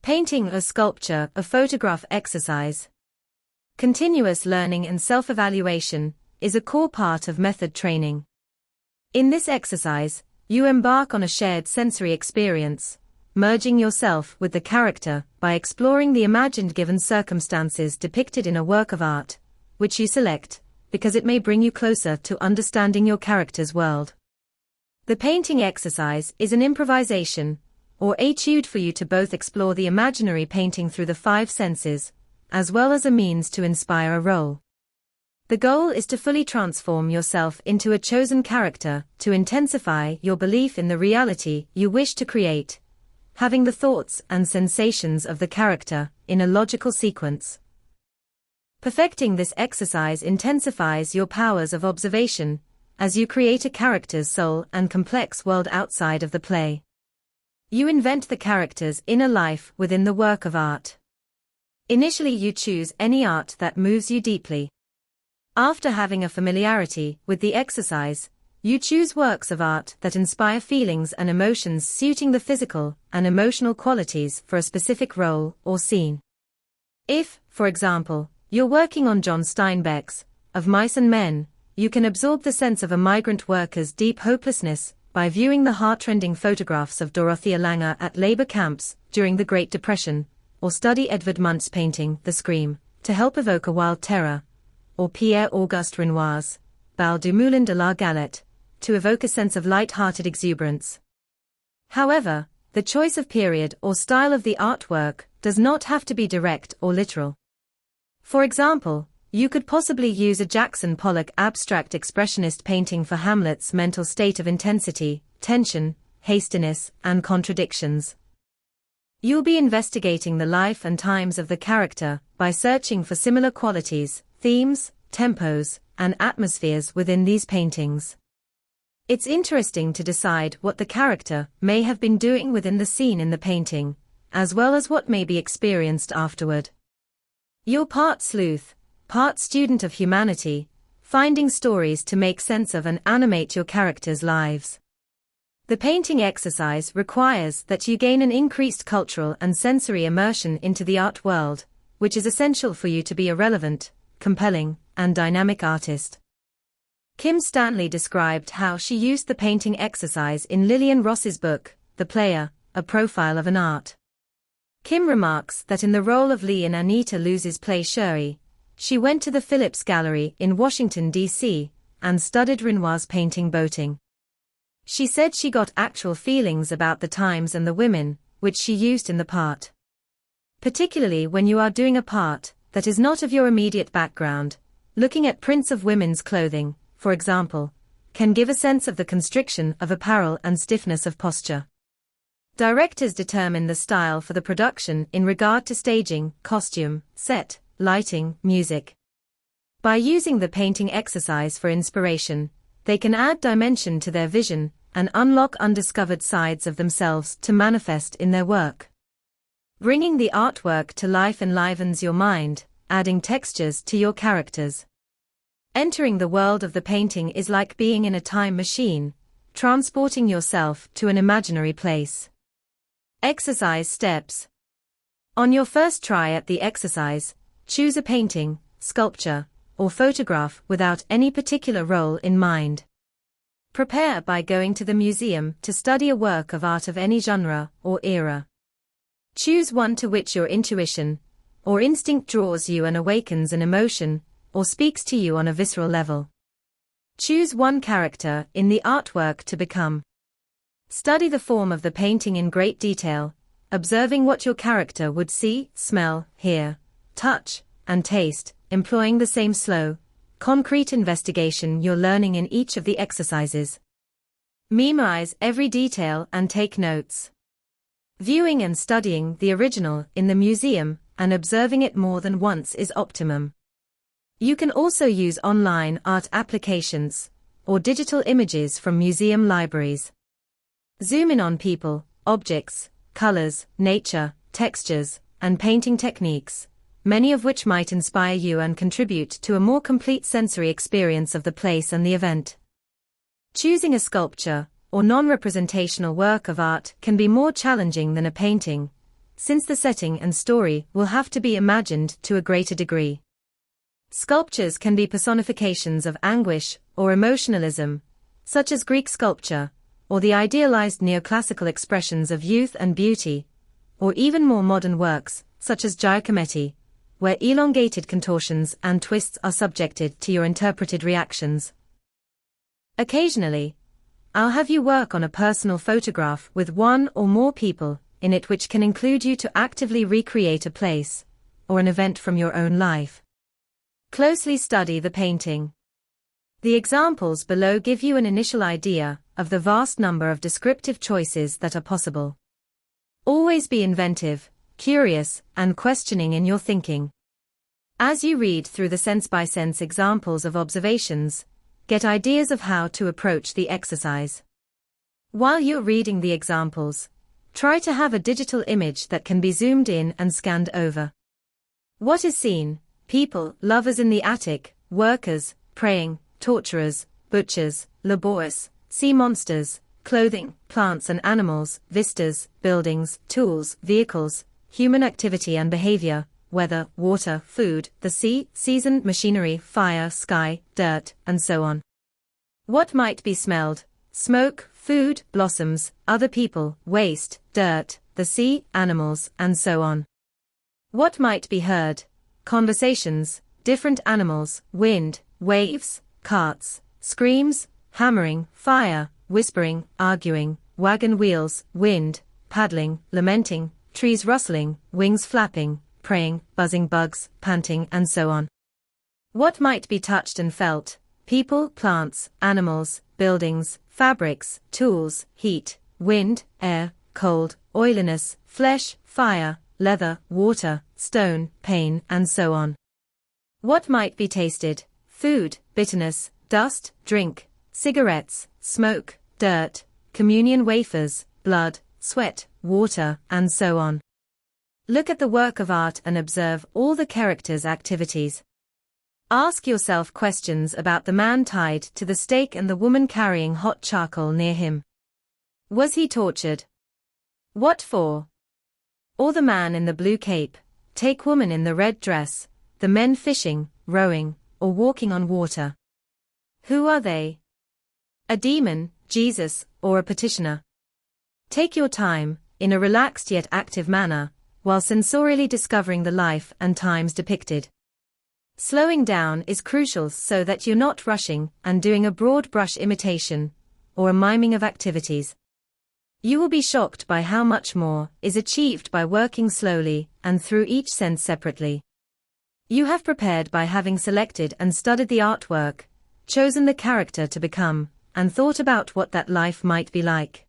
Painting or sculpture, a photograph exercise. Continuous learning and self-evaluation is a core part of method training. In this exercise, you embark on a shared sensory experience, merging yourself with the character by exploring the imagined given circumstances depicted in a work of art, which you select, because it may bring you closer to understanding your character's world. The painting exercise is an improvisation, or étude for you to both explore the imaginary painting through the five senses, as well as a means to inspire a role. The goal is to fully transform yourself into a chosen character, to intensify your belief in the reality you wish to create, having the thoughts and sensations of the character in a logical sequence. Perfecting this exercise intensifies your powers of observation, as you create a character's soul and complex world outside of the play. You invent the character's inner life within the work of art. Initially, you choose any art that moves you deeply. After having a familiarity with the exercise, you choose works of art that inspire feelings and emotions suiting the physical and emotional qualities for a specific role or scene. If, for example, you're working on John Steinbeck's Of Mice and Men, you can absorb the sense of a migrant worker's deep hopelessness by viewing the heartrending photographs of Dorothea Lange at labor camps during the Great Depression, or study Edvard Munch's painting The Scream to help evoke a wild terror, or Pierre-Auguste Renoir's Bal du Moulin de la Galette to evoke a sense of light-hearted exuberance. However, the choice of period or style of the artwork does not have to be direct or literal. For example, you could possibly use a Jackson Pollock abstract expressionist painting for Hamlet's mental state of intensity, tension, hastiness, and contradictions. You'll be investigating the life and times of the character by searching for similar qualities, themes, tempos, and atmospheres within these paintings. It's interesting to decide what the character may have been doing within the scene in the painting, as well as what may be experienced afterward. You're part sleuth, part student of humanity, finding stories to make sense of and animate your characters' lives. The painting exercise requires that you gain an increased cultural and sensory immersion into the art world, which is essential for you to be a relevant, compelling, and dynamic artist. Kim Stanley described how she used the painting exercise in Lillian Ross's book, The Player, A Profile of an Art. Kim remarks that in the role of Lee in Anita Loos's play Shuri, she went to the Phillips Gallery in Washington, D.C., and studied Renoir's painting Boating. She said she got actual feelings about the times and the women, which she used in the part. Particularly when you are doing a part that is not of your immediate background, looking at prints of women's clothing, for example, can give a sense of the constriction of apparel and stiffness of posture. Directors determine the style for the production in regard to staging, costume, set, lighting, music. By using the painting exercise for inspiration, they can add dimension to their vision and unlock undiscovered sides of themselves to manifest in their work. Bringing the artwork to life enlivens your mind, adding textures to your characters. Entering the world of the painting is like being in a time machine, transporting yourself to an imaginary place. Exercise steps. On your first try at the exercise, choose a painting, sculpture, or photograph without any particular role in mind. Prepare by going to the museum to study a work of art of any genre or era. Choose one to which your intuition or instinct draws you and awakens an emotion, or speaks to you on a visceral level. Choose one character in the artwork to become. Study the form of the painting in great detail, observing what your character would see, smell, hear, touch, and taste, employing the same slow, concrete investigation you're learning in each of the exercises. Memorize every detail and take notes. Viewing and studying the original in the museum and observing it more than once is optimum. You can also use online art applications or digital images from museum libraries. Zoom in on people, objects, colors, nature, textures, and painting techniques, many of which might inspire you and contribute to a more complete sensory experience of the place and the event. Choosing a sculpture or non-representational work of art can be more challenging than a painting, since the setting and story will have to be imagined to a greater degree. Sculptures can be personifications of anguish or emotionalism, such as Greek sculpture, or the idealized neoclassical expressions of youth and beauty, or even more modern works, such as Giacometti, where elongated contortions and twists are subjected to your interpreted reactions. Occasionally, I'll have you work on a personal photograph with one or more people in it, which can include you to actively recreate a place or an event from your own life. Closely study the painting. The examples below give you an initial idea of the vast number of descriptive choices that are possible. Always be inventive, curious, and questioning in your thinking. As you read through the sense-by-sense examples of observations, get ideas of how to approach the exercise. While you're reading the examples, try to have a digital image that can be zoomed in and scanned over. What is seen? People, lovers in the attic, workers, praying, torturers, butchers, laborious, sea monsters, clothing, plants and animals, vistas, buildings, tools, vehicles, human activity and behavior, weather, water, food, the sea, season, machinery, fire, sky, dirt, and so on. What might be smelled? Smoke, food, blossoms, other people, waste, dirt, the sea, animals, and so on. What might be heard? Conversations, different animals, wind, waves, carts, screams, hammering, fire, whispering, arguing, wagon wheels, wind, paddling, lamenting, trees rustling, wings flapping, praying, buzzing bugs, panting, and so on. What might be touched and felt? People, plants, animals, buildings, fabrics, tools, heat, wind, air, cold, oiliness, flesh, fire, leather, water, stone, pain, and so on. What might be tasted? Food, bitterness, dust, drink, cigarettes, smoke, dirt, communion wafers, blood, sweat, water, and so on. Look at the work of art and observe all the characters' activities. Ask yourself questions about the man tied to the stake and the woman carrying hot charcoal near him. Was he tortured? What for? Or the man in the blue cape, take woman in the red dress, the men fishing, rowing, or walking on water. Who are they? A demon, Jesus, or a petitioner? Take your time, in a relaxed yet active manner, while sensorially discovering the life and times depicted. Slowing down is crucial so that you're not rushing and doing a broad brush imitation, or a miming of activities. You will be shocked by how much more is achieved by working slowly and through each sense separately. You have prepared by having selected and studied the artwork, chosen the character to become, and thought about what that life might be like.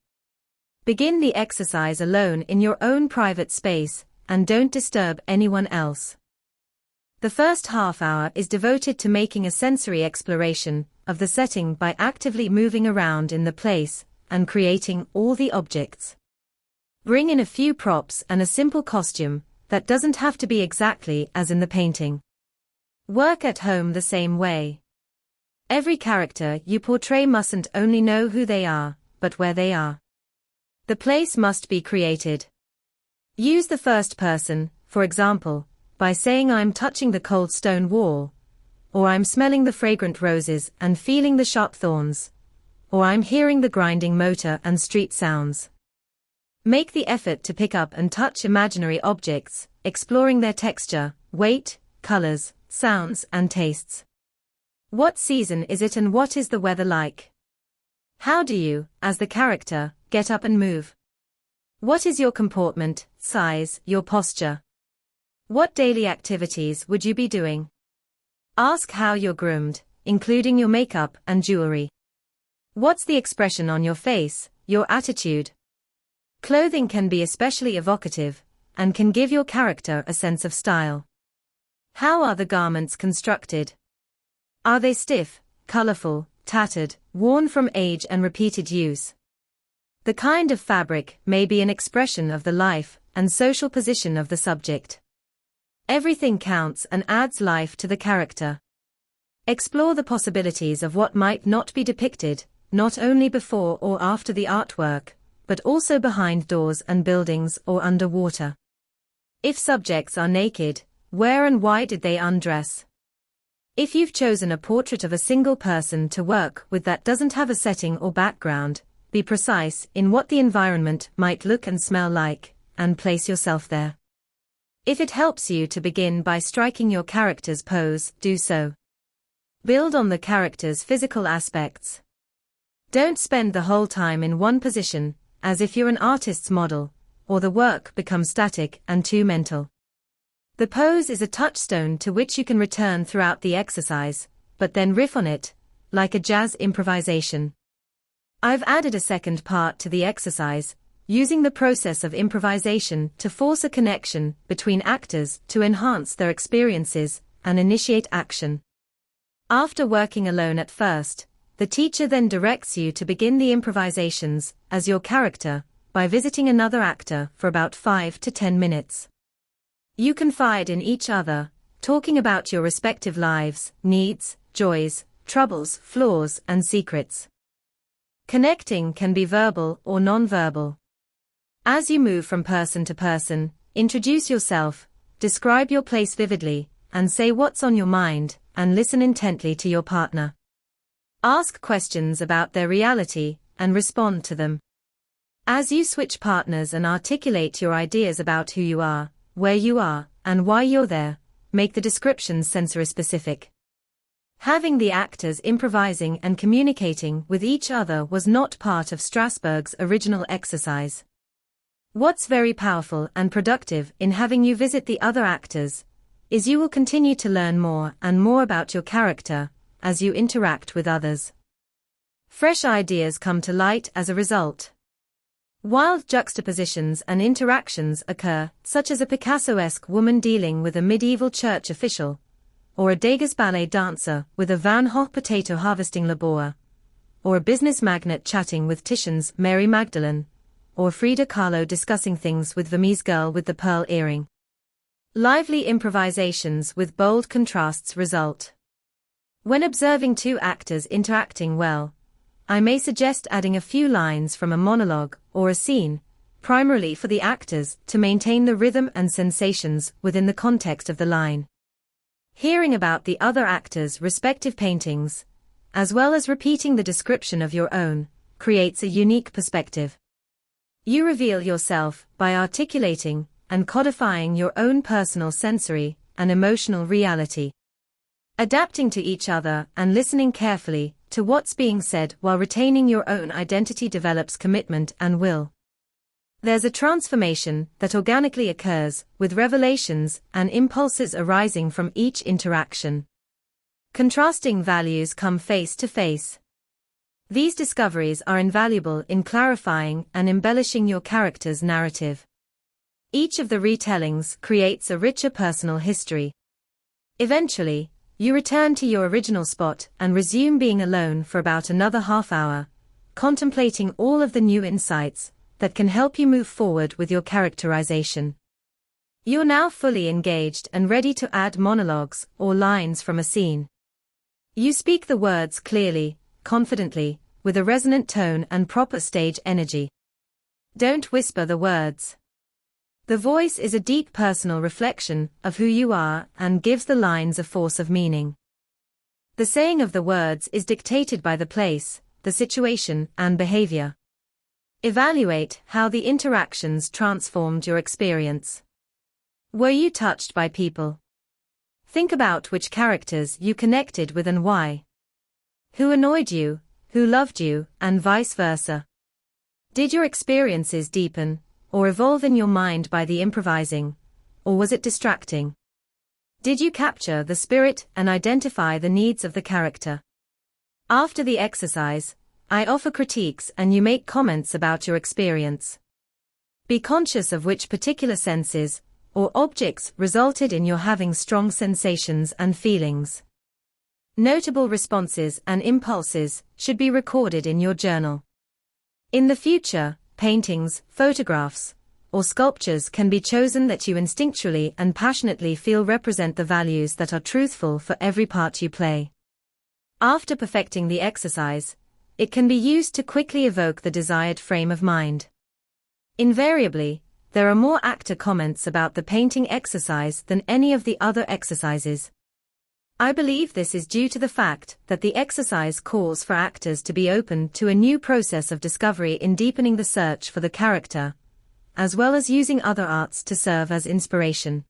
Begin the exercise alone in your own private space, and don't disturb anyone else. The first half hour is devoted to making a sensory exploration of the setting by actively moving around in the place and creating all the objects. Bring in a few props and a simple costume that doesn't have to be exactly as in the painting. Work at home the same way. Every character you portray mustn't only know who they are, but where they are. The place must be created. Use the first person, for example, by saying I'm touching the cold stone wall, or I'm smelling the fragrant roses and feeling the sharp thorns, or I'm hearing the grinding motor and street sounds. Make the effort to pick up and touch imaginary objects, exploring their texture, weight, colors, sounds, and tastes. What season is it and what is the weather like? How do you, as the character, get up and move? What is your comportment, size, your posture? What daily activities would you be doing? Ask how you're groomed, including your makeup and jewelry. What's the expression on your face, your attitude? Clothing can be especially evocative, and can give your character a sense of style. How are the garments constructed? Are they stiff, colorful, tattered, worn from age and repeated use? The kind of fabric may be an expression of the life and social position of the subject. Everything counts and adds life to the character. Explore the possibilities of what might not be depicted, not only before or after the artwork, but also behind doors and buildings or underwater. If subjects are naked, where and why did they undress? If you've chosen a portrait of a single person to work with that doesn't have a setting or background, be precise in what the environment might look and smell like, and place yourself there. If it helps you to begin by striking your character's pose, do so. Build on the character's physical aspects. Don't spend the whole time in one position, as if you're an artist's model, or the work becomes static and too mental. The pose is a touchstone to which you can return throughout the exercise, but then riff on it, like a jazz improvisation. I've added a second part to the exercise, using the process of improvisation to force a connection between actors to enhance their experiences and initiate action. After working alone at first, the teacher then directs you to begin the improvisations as your character by visiting another actor for about 5 to 10 minutes. You confide in each other, talking about your respective lives, needs, joys, troubles, flaws, and secrets. Connecting can be verbal or non-verbal. As you move from person to person, introduce yourself, describe your place vividly, and say what's on your mind, and listen intently to your partner. Ask questions about their reality, and respond to them. As you switch partners and articulate your ideas about who you are, where you are, and why you're there, make the descriptions sensory specific. Having the actors improvising and communicating with each other was not part of Strasberg's original exercise. What's very powerful and productive in having you visit the other actors is you will continue to learn more and more about your character as you interact with others. Fresh ideas come to light as a result. Wild juxtapositions and interactions occur, such as a Picasso-esque woman dealing with a medieval church official, or a Degas ballet dancer with a Van Gogh potato harvesting laborer, or a business magnate chatting with Titian's Mary Magdalene, or Frida Kahlo discussing things with Vermeer's girl with the pearl earring. Lively improvisations with bold contrasts result. When observing two actors interacting well, I may suggest adding a few lines from a monologue or a scene, primarily for the actors to maintain the rhythm and sensations within the context of the line. Hearing about the other actors' respective paintings, as well as repeating the description of your own, creates a unique perspective. You reveal yourself by articulating and codifying your own personal sensory and emotional reality. Adapting to each other and listening carefully to what's being said while retaining your own identity develops commitment and will. There's a transformation that organically occurs with revelations and impulses arising from each interaction. Contrasting values come face to face. These discoveries are invaluable in clarifying and embellishing your character's narrative. Each of the retellings creates a richer personal history. Eventually, you return to your original spot and resume being alone for about another half hour, contemplating all of the new insights that can help you move forward with your characterization. You're now fully engaged and ready to add monologues or lines from a scene. You speak the words clearly, confidently, with a resonant tone and proper stage energy. Don't whisper the words. The voice is a deep personal reflection of who you are and gives the lines a force of meaning. The saying of the words is dictated by the place, the situation, and behavior. Evaluate how the interactions transformed your experience. Were you touched by people? Think about which characters you connected with and why. Who annoyed you, who loved you, and vice versa. Did your experiences deepen or evolve in your mind by the improvising, or was it distracting? Did you capture the spirit and identify the needs of the character? After the exercise, I offer critiques and you make comments about your experience. Be conscious of which particular senses or objects resulted in your having strong sensations and feelings. Notable responses and impulses should be recorded in your journal. In the future, paintings, photographs, or sculptures can be chosen that you instinctually and passionately feel represent the values that are truthful for every part you play. After perfecting the exercise, it can be used to quickly evoke the desired frame of mind. Invariably, there are more actor comments about the painting exercise than any of the other exercises. I believe this is due to the fact that the exercise calls for actors to be open to a new process of discovery in deepening the search for the character, as well as using other arts to serve as inspiration.